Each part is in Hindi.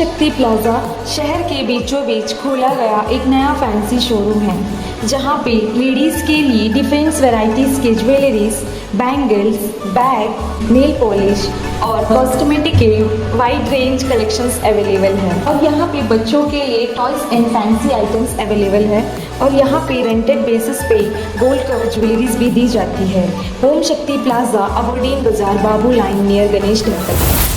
शक्ति प्लाजा शहर के बीचों बीच खोला गया एक नया फैंसी शोरूम है जहां पे लेडीज़ के लिए डिफरेंट वैरायटीज़ के jewelleries, bangles, bag, nail polish और कॉस्मेटिक के वाइड रेंज कलेक्शंस अवेलेबल है। और यहाँ पे बच्चों के लिए toys and fancy items available है और यहाँ पे रेंटेड बेसिस पे गोल्ड कवर ज्वेलरीज भी दी जाती है। ओम शक्ति प्लाजा, अबोडीन बाजार, बाबू लाइन नियर गणेश टेम्पल।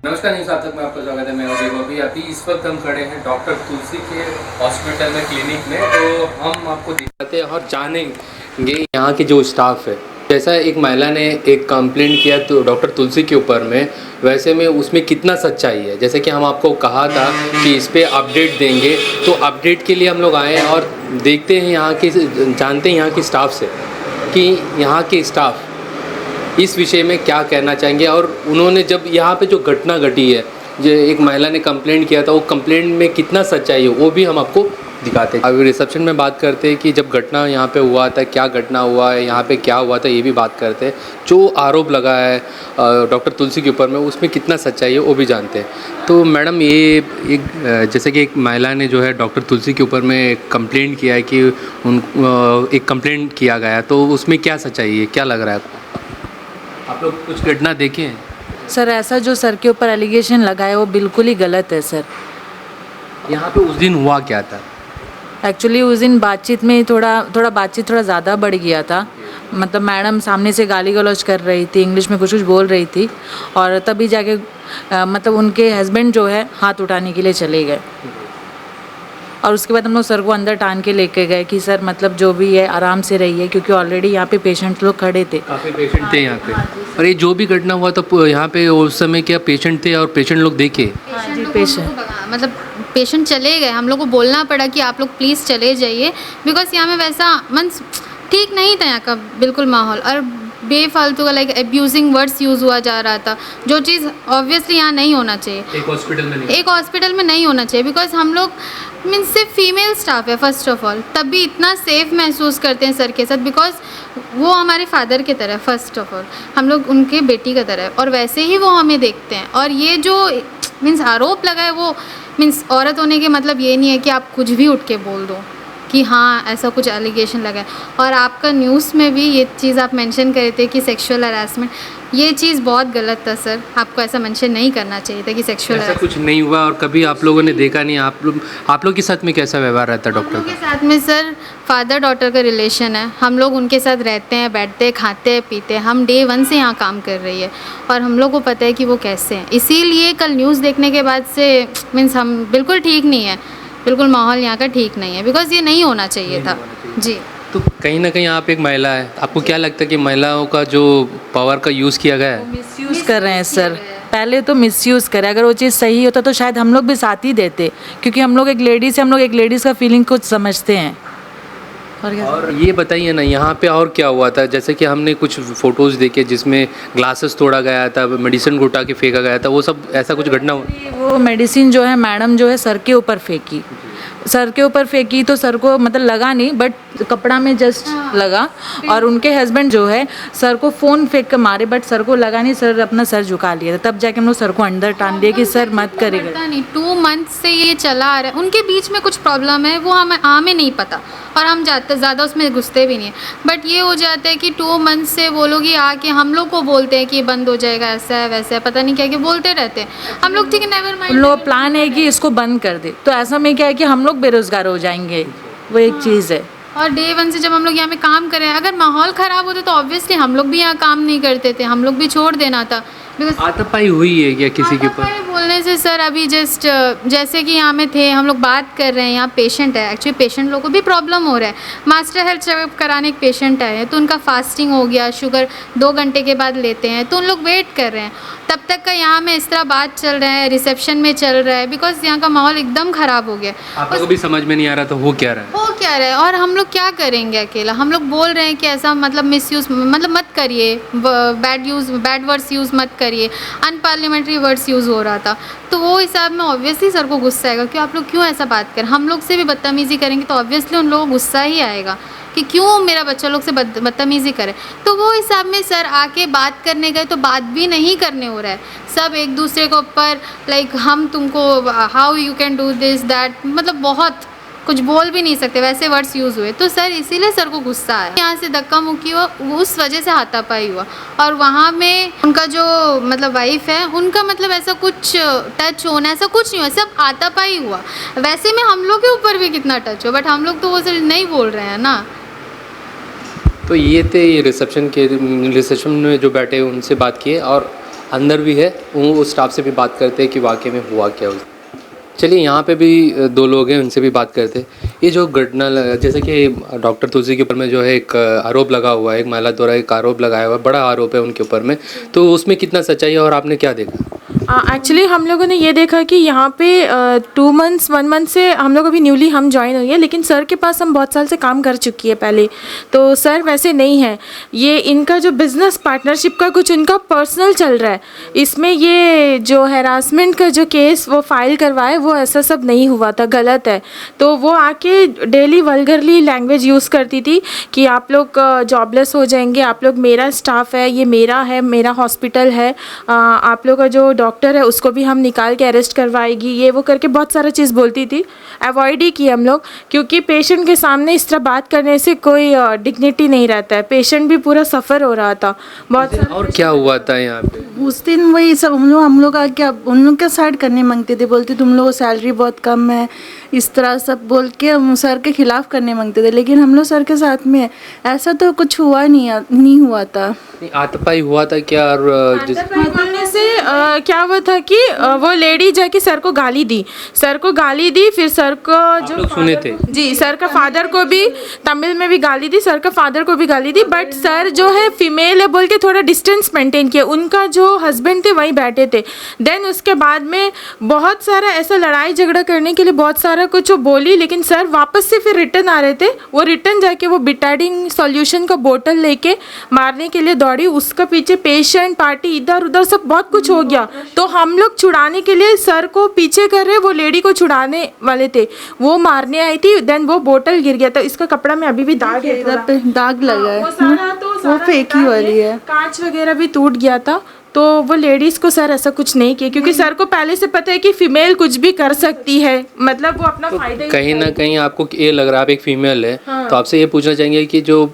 नमस्कार न्यूज़ आप तक में आपका स्वागत है। मैं अजय गोभी। अभी इस वक्त हम खड़े हैं डॉक्टर तुलसी के हॉस्पिटल में, क्लिनिक में। तो हम आपको दिखाते हैं और जानेंगे यहाँ के जो स्टाफ है। जैसा एक महिला ने एक कंप्लेंट किया तो डॉक्टर तुलसी के ऊपर में, वैसे में उसमें कितना सच्चाई है। जैसे कि हम आपको कहा था कि इस पर अपडेट देंगे, तो अपडेट के लिए हम लोग आए हैं और देखते हैं यहाँ के, जानते हैं यहाँ के स्टाफ से कि यहाँ के स्टाफ इस विषय में क्या कहना चाहेंगे। और उन्होंने जब यहाँ पे जो घटना घटी है, जो एक महिला ने कंप्लेंट किया था, वो कंप्लेंट में कितना सच्चाई है वो भी हम आपको दिखाते हैं। अभी रिसेप्शन में बात करते हैं कि जब घटना यहाँ पे हुआ था, क्या घटना हुआ है, यहाँ पे क्या हुआ था, ये भी बात करते हैं। जो आरोप लगा है डॉक्टर तुलसी के ऊपर में, उसमें कितना सच्चाई है वो भी जानते हैं। तो मैडम, ये एक जैसे कि एक महिला ने जो है डॉक्टर तुलसी के ऊपर में कंप्लेंट किया है कि एक कंप्लेंट किया गया, तो उसमें क्या सच्चाई है, क्या लग रहा है आपको? आप लोग कुछ घटना देखे हैं? सर, ऐसा जो सर के ऊपर एलिगेशन लगा है वो बिल्कुल ही गलत है सर। यहाँ पे उस दिन हुआ क्या था? एक्चुअली उस दिन बातचीत में बातचीत थोड़ा ज़्यादा बढ़ गया था। मतलब मैडम सामने से गाली गलौज कर रही थी, इंग्लिश में कुछ कुछ बोल रही थी और तभी जाके मतलब उनके हस्बैंड जो है हाथ उठाने के लिए चले गए। और उसके बाद हम लोग सर को अंदर टान के लेके गए कि सर मतलब जो भी है आराम से रहिए, क्योंकि ऑलरेडी यहाँ पे पेशेंट लोग खड़े थे, काफ़ी पेशेंट थे यहाँ पे। और ये जो भी घटना हुआ तो यहाँ पे उस समय क्या पेशेंट थे और पेशेंट लोग देखे? हाँ जी, पेशेंट मतलब पेशेंट चले गए, हम लोग को बोलना पड़ा कि आप लोग प्लीज़ चले जाइए, बिकॉज यहाँ में वैसा मीन्स ठीक नहीं था यहाँ का बिल्कुल माहौल, और बेफालतू का लाइक एब्यूजिंग वर्ड्स यूज़ हुआ जा रहा था, जो चीज़ ऑब्वियसली यहाँ नहीं होना चाहिए। एक हॉस्पिटल में नहीं होना चाहिए, बिकॉज हम लोग मीन्स सिर्फ फीमेल स्टाफ है फर्स्ट ऑफ ऑल, तब भी इतना सेफ महसूस करते हैं सर के साथ, बिकॉज वो हमारे फादर की तरह, फर्स्ट ऑफ ऑल हम लोग उनके बेटी की तरह, और वैसे ही वो हमें देखते हैं। और ये जो मीन्स आरोप लगा है, वो मीन्स औरत होने के मतलब ये नहीं है कि आप कुछ भी उठ के बोल दो कि हाँ ऐसा कुछ एलिगेशन लगा है। और आपका न्यूज़ में भी ये चीज़ आप मेंशन करे थे कि सेक्सुअल हरासमेंट, ये चीज़ बहुत गलत था सर। आपको ऐसा मेंशन नहीं करना चाहिए था कि सेक्सुअल ऐसा कुछ नहीं हुआ। और कभी आप लोगों ने देखा नहीं? आप लोग के साथ में कैसा व्यवहार रहता है डॉक्टर के साथ में? सर, फादर डॉटर का रिलेशन है, हम लोग उनके साथ रहते हैं, बैठते हैं, खाते हैं, पीते हैं। हम डे 1 से यहाँ काम कर रही है और हम लोग को पता है कि वो कैसे हैं। इसीलिए कल न्यूज़ देखने के बाद से मीन्स हम बिल्कुल ठीक नहीं है, बिल्कुल माहौल यहाँ का ठीक नहीं है, बिकॉज ये नहीं होना चाहिए था जी। तो कहीं ना कहीं आप एक महिला है, आपको क्या लगता है कि महिलाओं का जो पावर का यूज़ किया गया है? मिसयूज़ कर रहे हैं सर। पहले तो मिसयूज़ करें, अगर वो चीज़ सही होता तो शायद हम लोग भी साथ ही देते, क्योंकि हम लोग एक लेडीज़ का फीलिंग कुछ समझते हैं। और ये बताइए ना, यहाँ पे और क्या हुआ था? जैसे कि हमने कुछ फ़ोटोज़ देखे जिसमें ग्लासेस तोड़ा गया था, मेडिसिन घुटा के फेंका गया था, वो सब ऐसा कुछ घटना हुआ? वो मेडिसिन जो है मैडम जो है सर के ऊपर फेंकी, तो सर को मतलब लगा नहीं, बट कपड़ा में जस्ट लगा। और उनके हस्बैंड जो है सर को फ़ोन फेंक कर मारे, बट सर को लगा नहीं, सर अपना सर झुका लिया था। तब जाके हम लोग सर को अंदर टान दिए कि सर मत करेगा। पता नहीं 2 मंथ से ये चला आ रहा है, उनके बीच में कुछ प्रॉब्लम है, वो हमें नहीं पता और हम ज़्यादा उसमें घुसते भी नहीं है। बट ये हो जाता है कि 2 मंथ से वो लोग ही आके हम लोग को बोलते हैं कि बंद हो जाएगा, ऐसा है वैसा है, पता नहीं क्या क्या बोलते रहते हैं। हम लोग ठीक है, नेवर माइंड, उन लोग प्लान है कि इसको बंद कर दे, तो ऐसा में क्या है कि हम लोग बेरोजगार हो जाएंगे, वो एक चीज़ है। और डे 1 से जब हम लोग यहाँ पे काम करें, अगर माहौल ख़राब होता तो ऑब्वियसली हम लोग भी यहाँ काम नहीं करते थे, हम लोग भी छोड़ देना था। हाथापाई हुई है क्या किसी के ऊपर? बोलने से सर, अभी जस्ट जैसे कि यहाँ में थे, हम लोग बात कर रहे हैं, यहाँ पेशेंट है, एक्चुअली पेशेंट लोगों को भी प्रॉब्लम हो रहा है। मास्टर हेल्थ चेकअप कराने एक पेशेंट आए हैं, तो उनका फास्टिंग हो गया, शुगर 2 घंटे के बाद लेते हैं, तो उन लोग वेट कर रहे हैं। तब तक का यहाँ में इस तरह बात चल रहा है, रिसेप्शन में चल रहा है, बिकॉज यहाँ का माहौल एकदम ख़राब हो गया। आप लोगों को भी समझ में नहीं आ रहा था हो क्या रहा है? क्या रहा है और हम लोग क्या करेंगे अकेला। हम लोग बोल रहे हैं कि ऐसा मतलब मिसयूज़ मतलब मत करिए, बैड वर्ड्स यूज़ मत करिए, अनपार्लियामेंट्री वर्ड्स यूज़ हो रहा था। तो वो हिसाब में ऑब्वियसली सर को गुस्सा आएगा कि आप लोग क्यों ऐसा बात करें। हम लोग से भी बदतमीज़ी करेंगे तो ऑब्वियसली उन लोगों को गुस्सा ही आएगा कि क्यों मेरा बच्चा लोग से बदतमीज़ी करे। तो वो हिसाब में सर आके बात करने गए तो बात भी नहीं करने हो रहा है, सब एक दूसरे के ऊपर लाइक हम तुमको how you can do this that, मतलब बहुत कुछ बोल भी नहीं सकते, वैसे वर्ड्स यूज़ हुए। तो सर इसीलिए सर को गुस्सा आया, यहाँ से धक्का मुक्की हुआ, उस वजह से हाथापाई हुआ। और वहाँ में उनका जो मतलब वाइफ है उनका मतलब ऐसा कुछ टच होना ऐसा कुछ नहीं हुआ, सब हाथापाई हुआ। वैसे में हम लोग के ऊपर भी कितना टच हो, बट हम लोग तो वो सर नहीं बोल रहे हैं ना। तो ये थे रिसेप्शन में जो बैठे उनसे बात किए, और अंदर भी है वो स्टाफ से भी बात करते हैं कि वाकई में हुआ क्या। चलिए यहाँ पे भी दो लोग हैं, उनसे भी बात करते हैं। ये जो घटना जैसे कि डॉक्टर तुलसी के ऊपर में जो है एक आरोप लगा हुआ है, एक महिला द्वारा एक आरोप लगाया हुआ है, बड़ा आरोप है उनके ऊपर में, तो उसमें कितना सच्चाई है और आपने क्या देखा? एक्चुअली हम लोगों ने ये देखा कि यहाँ पे 2 मंथ्स 1 मंथ से हम लोग अभी न्यूली हम ज्वाइन हुई है, लेकिन सर के पास हम बहुत साल से काम कर चुकी है पहले। तो सर वैसे नहीं है, ये इनका जो बिज़नेस पार्टनरशिप का कुछ इनका पर्सनल चल रहा है। इसमें ये जो हैरासमेंट का जो केस वो फाइल करवाए वो ऐसा सब नहीं हुआ था, गलत है। तो वो आके डेली वल्गरली लैंग्वेज यूज़ करती थी कि आप लोग जॉबलेस हो जाएंगे, आप लोग मेरा स्टाफ है, ये मेरा है, मेरा हॉस्पिटल है, आप लोग का जो डॉक्टर है उसको भी हम निकाल के अरेस्ट करवाएगी, ये वो करके बहुत सारा चीज़ बोलती थी। अवॉइड ही किया हम लोग, क्योंकि पेशेंट के सामने इस तरह बात करने से कोई डिग्निटी नहीं रहता है। पेशेंट भी पूरा सफ़र हो रहा था बहुत सारा। और क्या हुआ था यहाँ पे? उस दिन वही सब हम लोग आके उन लोग का साइड करने मांगते थे, बोलते तुम लोग सैलरी बहुत कम है, इस तरह सब बोल के हम सर के खिलाफ करने मांगते थे। लेकिन हम लोग सर के साथ में ऐसा तो कुछ हुआ नहीं हुआ था। हाथापाई हुआ था क्या? और बोलने से क्या हुआ था कि वो लेडी जाके सर को गाली दी, फिर सर को जो लोग सुने थे? जी, सर का फादर को भी तमिल में भी गाली दी, सर का फादर को भी गाली दी। बट सर जो है फीमेल है बोल के थोड़ा डिस्टेंस मेंटेन किया, उनका जो हस्बैंड थे वहीं बैठे थे। देन उसके बाद में बहुत सारा ऐसा लड़ाई झगड़ा करने के लिए बहुत सारा कुछ वो बोली, लेकिन सर वापस से फिर रिटर्न आ रहे थे, वो रिटर्न जाके वो बिटाडिन सॉल्यूशन का बोतल लेके मारने के लिए दौड़ी। उसका पीछे पेशेंट पार्टी इधर उधर सब बहुत कुछ हो गया। तो हम लोग छुड़ाने के लिए सर को पीछे कर रहे, वो लेडी को छुड़ाने वाले थे, वो मारने आई थी। देन वो बोतल गिर गया था, इसका कपड़ा में अभी भी दाग है, इधर पे दाग लगा है, वो सारा तो वो फेक ही वाली है। कांच वगैरह भी टूट गया था। तो वो लेडीज़ को सर ऐसा कुछ नहीं किया, क्योंकि सर को पहले से पता है कि फीमेल कुछ भी कर सकती है, मतलब वो अपना फायदा ही कहीं ना कहीं आपको ये लग रहा है आप एक फीमेल है, तो आपसे ये पूछना चाहेंगे कि जो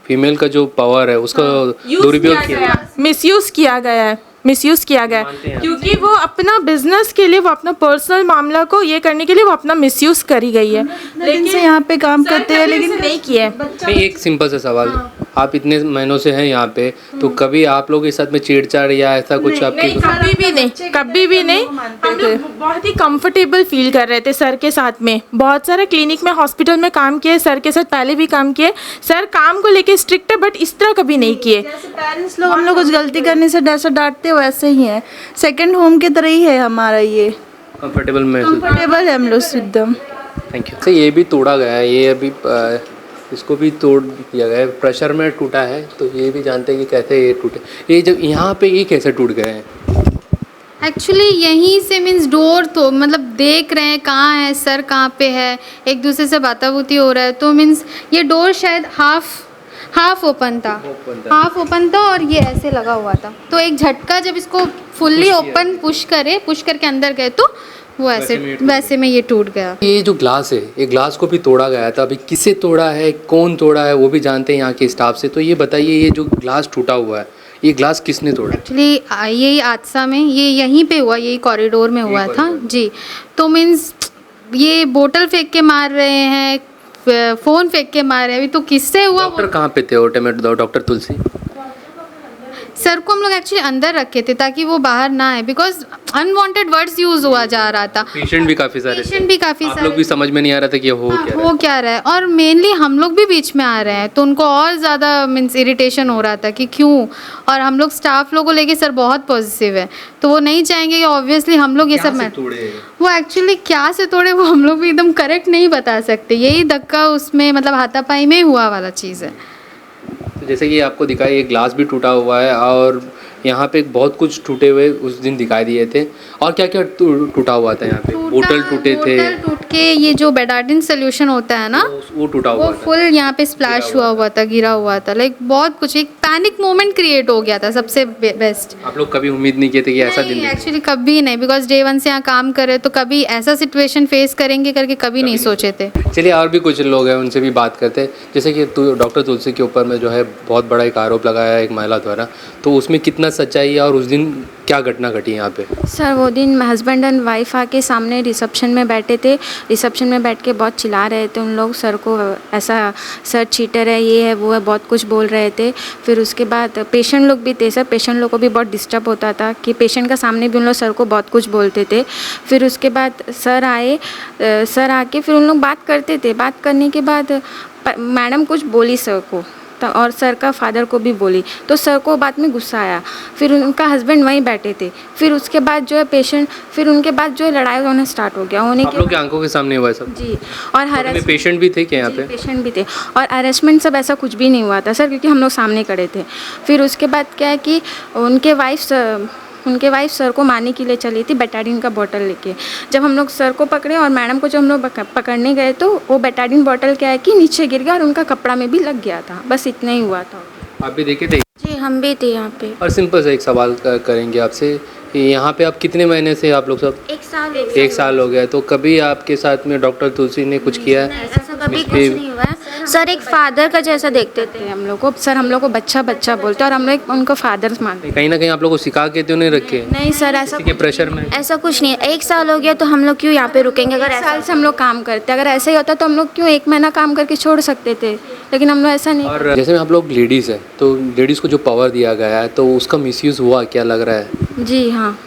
फीमेल का जो पावर है उसका दुरुपयोग किया, मिसयूज़ किया गया है, क्योंकि वो अपना बिजनेस के लिए, वो अपना पर्सनल मामला को ये करने के लिए वो अपना मिसयूज़ करी गई है। लेकिन से यहाँ पे काम करते हैं, लेकिन नहीं किया है। नहीं, एक सिंपल सा सवाल, आप इतने महीनों से हैं यहाँ पे, तो कभी आप लोग के साथ में छेड़छाड़ या ऐसा कुछ आपके? नहीं, कभी भी नहीं। हम लोग बहुत ही कंफर्टेबल फील कर रहे थे सर के साथ में। बहुत सारे क्लिनिक में, हॉस्पिटल में काम किए, सर के साथ पहले भी काम किए। सर काम को लेके स्ट्रिक्ट है, बट इस तरह कभी नहीं किए। जैसे पेरेंट्स लोग हम लोग कुछ गलती करने से जैसा डांटते वैसे ही है, सेकंड होम की तरह ही है हमारा। ये कंफर्टेबल है हम लोग एकदम। Thank you. तो ये भी तोड़ा गया है, ये अभी इसको भी तोड़ दिया गया है, प्रेशर में टूटा है। तो ये भी जानते हैं कि कैसे ये टूटे, ये जब यहाँ पे ये कैसे टूट गए हैं? एक्चुअली यहीं से मीन्स डोर तो मतलब देख रहे हैं कहाँ है सर, कहाँ पे है, एक दूसरे से बाताबूती हो रहा है। तो मीन्स ये डोर शायद हाफ ओपन था और ये ऐसे लगा हुआ था। तो एक झटका जब इसको फुल्ली ओपन पुश करके अंदर गए तो वो वैसे में ये टूट गया। ये जो ग्लास है, ये ग्लास को भी तोड़ा गया था। अभी किसे तोड़ा है, कौन तोड़ा है, वो भी जानते हैं यहाँ के स्टाफ से। तो ये बताइए, ये जो ग्लास टूटा हुआ है, ये ग्लास किसने तोड़ा? एक्चुअली यही हादसा में ये यहीं पे हुआ, यही कॉरिडोर में हुआ था जी। तो मीन्स ये बोतल फेंक के मार रहे हैं, फ़ोन फेंक के मार रहे हैं। अभी तो किससे हुआ? डॉक्टर कहाँ पे थे ऑटोमेट? डॉक्टर तुलसी सर को हम लोग एक्चुअली अंदर रखे थे ताकि वो बाहर ना आए, बिकॉज अनवांटेड वर्ड्स यूज़ हुआ जा रहा था। पेशेंट भी काफ़ी सारे थे। पेशेंट भी काफ़ी आप सारे लोग भी समझ में नहीं आ रहा था कि ये हो क्या रहा है। हो क्या रहा है, और मेनली हम लोग भी बीच में आ रहे हैं तो उनको और ज़्यादा मीन्स इरिटेशन हो रहा था कि क्यों। और हम लोग स्टाफ लोगों को लेके सर बहुत पॉजिटिव है, तो वो नहीं चाहेंगे कि ऑब्वियसली हम लोग ये क्या सब से तोड़े? वो एक्चुअली क्या से तोड़े वो हम लोग भी एकदम करेक्ट नहीं बता सकते। यही धक्का उसमें मतलब हाथापाई में हुआ वाला चीज़ है। तो जैसे कि आपको दिखाया ये ग्लास भी टूटा हुआ है और यहाँ पे बहुत कुछ टूटे हुए उस दिन दिखाई दिए थे। और क्या क्या टूटा हुआ था यहाँ पे? बोतल टूटे थे, बोतल टूट के ये जो बेटाडिन सोल्यूशन होता है ना वो टूटा हुआ वो था। फुल यहाँ पे स्प्लैश हुआ था, गिरा हुआ था। लाइक बहुत कुछ, एक पैनिक मोमेंट क्रिएट हो गया था। सबसे बेस्ट, आप लोग कभी उम्मीद नहीं किए थे कि ऐसा दिन नहीं एक्चुअली कभी नहीं, बिकॉज डे 1 से यहाँ काम करे तो कभी ऐसा सिचुएशन फेस करेंगे करके कभी नहीं सोचे थे। चलिए और भी कुछ लोग हैं उनसे भी बात करते हैं। जैसे कि डॉक्टर तुलसी के ऊपर में जो है बहुत बड़ा एक आरोप लगाया है एक महिला द्वारा, तो उसमें कितना सच्चाई है और उस दिन क्या घटना घटी यहाँ पे? सर वो दिन हस्बैंड एंड वाइफ आके सामने रिसेप्शन में बैठे थे। रिसेप्शन में बैठ के बहुत चिल्ला रहे थे उन लोग सर को, ऐसा सर चीटर है, ये है वो है, बहुत कुछ बोल रहे थे। फिर उसके बाद पेशेंट लोग भी थे सर, पेशेंट लोग को भी बहुत डिस्टर्ब होता था कि पेशेंट का सामने भी उन लोग सर को बहुत कुछ बोलते थे। फिर उसके बाद सर आए, सर आके फिर उन लोग बात करते थे। बात करने के बाद मैडम कुछ बोली सर को और सर का फादर को भी बोली, तो सर को बात में गुस्सा आया। फिर उनका हस्बैंड वहीं बैठे थे। फिर उसके बाद जो है पेशेंट, फिर उनके बाद जो है लड़ाई होना स्टार्ट हो गया। होने आप लोग की आंखों के सामने हुआ है सब? जी, और हर पेशेंट भी थे क्या यहाँ पे? पेशेंट भी थे और अरेस्टमेंट सब ऐसा कुछ भी नहीं हुआ था सर, क्योंकि हम लोग सामने खड़े थे। फिर उसके बाद क्या है कि उनके वाइफ सर को मारने के लिए चली थी बेटाडिन का बोतल लेके। जब हम लोग सर को पकड़े और मैडम को जब हम लोग पकड़ने गए तो वो बेटाडिन बोतल क्या है कि नीचे गिर गया और उनका कपड़ा में भी लग गया था। बस इतना ही हुआ था। आप भी देखे थे? जी हम भी थे यहाँ पे। और सिंपल सा एक सवाल करेंगे आपसे कि यहाँ पे आप कितने महीने से आप लोग सब? एक साल हो गया। तो कभी आपके साथ में डॉक्टर तुलसी ने कुछ किया है? ऐसा कभी कुछ नहीं हुआ है सर। एक फादर का जैसा देखते थे हम लोग को सर, हम लोग को बच्चा बच्चा बोलते और हम लोग उनको फादर मानते। कहीं ना कहीं आप लोग को सिखा के तो नहीं रखे? नहीं सर, ऐसा के प्रेशर में ऐसा कुछ नहीं है। 1 साल हो गया तो हम लोग क्यों यहाँ पे रुकेंगे? अगर 1 साल से हम लोग काम करते, अगर ऐसा ही होता तो हम लोग क्यों 1 महीना काम करके छोड़ सकते थे, लेकिन हम लोग ऐसा नहीं। और जैसे में आप लोग लेडीज़ है तो लेडीज़ को जो पावर दिया गया है तो उसका मिसयूज़ हुआ क्या लग रहा है? जी हाँ,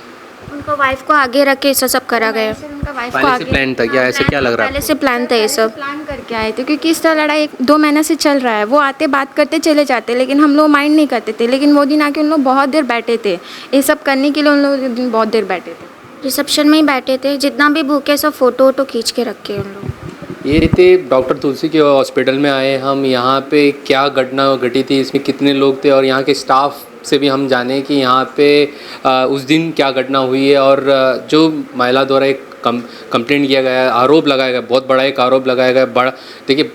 उनको वाइफ को आगे रख के सब करा गया। उनका वाइफ को पहले से प्लान था क्या? ऐसे क्या लग रहा है? पहले से प्लान था, ये सब प्लान करके आए थे, क्योंकि इस तरह लड़ाई 2 महीने से चल रहा है। वो आते बात करते चले जाते, लेकिन हम लोग माइंड नहीं करते थे। लेकिन वो दिन आके उन लोग बहुत देर बैठे थे ये सब करने के लिए। उन लोग दिन बहुत देर बैठे थे, रिसेप्शन में ही बैठे थे। जितना भी भूखे सब फोटो वोटो खींच के रखे उन लोग। ये थे डॉक्टर तुलसी के हॉस्पिटल में आए हम। यहाँ पे क्या घटना घटी थी, इसमें कितने लोग थे और यहाँ के स्टाफ से भी हम जाने कि यहाँ पे उस दिन क्या घटना हुई है। और जो महिला द्वारा एक कंप्लेंट किया गया है, आरोप लगाया गया, बहुत बड़ा एक आरोप लगाया गया। बड़ा देखिए,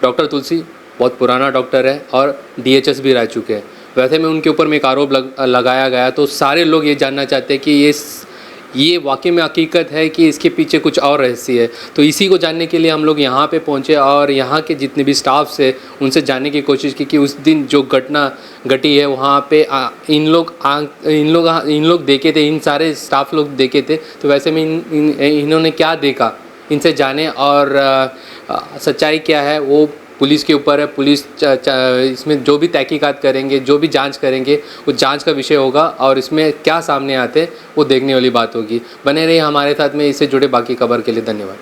डॉक्टर तुलसी बहुत पुराना डॉक्टर है और DHS भी रह चुके हैं। वैसे में उनके ऊपर में एक आरोप लगाया गया, तो सारे लोग ये जानना चाहते हैं कि ये वाकई में हकीकत है कि इसके पीछे कुछ और रहस्य है। तो इसी को जानने के लिए हम लोग यहाँ पे पहुँचे और यहाँ के जितने भी स्टाफ्स है उनसे जानने की कोशिश की कि उस दिन जो घटना घटी है वहाँ पे इन लोग देखे थे, इन सारे स्टाफ लोग देखे थे। तो वैसे में इन्होंने क्या देखा, इनसे जाने और सच्चाई क्या है वो पुलिस के ऊपर है। पुलिस इसमें जो भी तहकीकात करेंगे, जो भी जांच करेंगे, वो जांच का विषय होगा और इसमें क्या सामने आते वो देखने वाली बात होगी। बने रहिए हमारे साथ में। इससे जुड़े बाकी खबर के लिए धन्यवाद।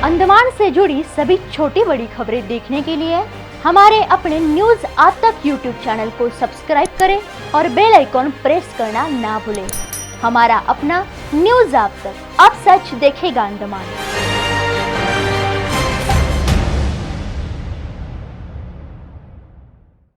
अंडमान से जुड़ी सभी छोटी बड़ी खबरें देखने के लिए हमारे अपने न्यूज़ आज तक यूट्यूब चैनल को सब्सक्राइब करें और बेल आइकॉन प्रेस करना ना भूलें। हमारा अपना न्यूज़ आज तक, अब सच देखेगा अंडमान।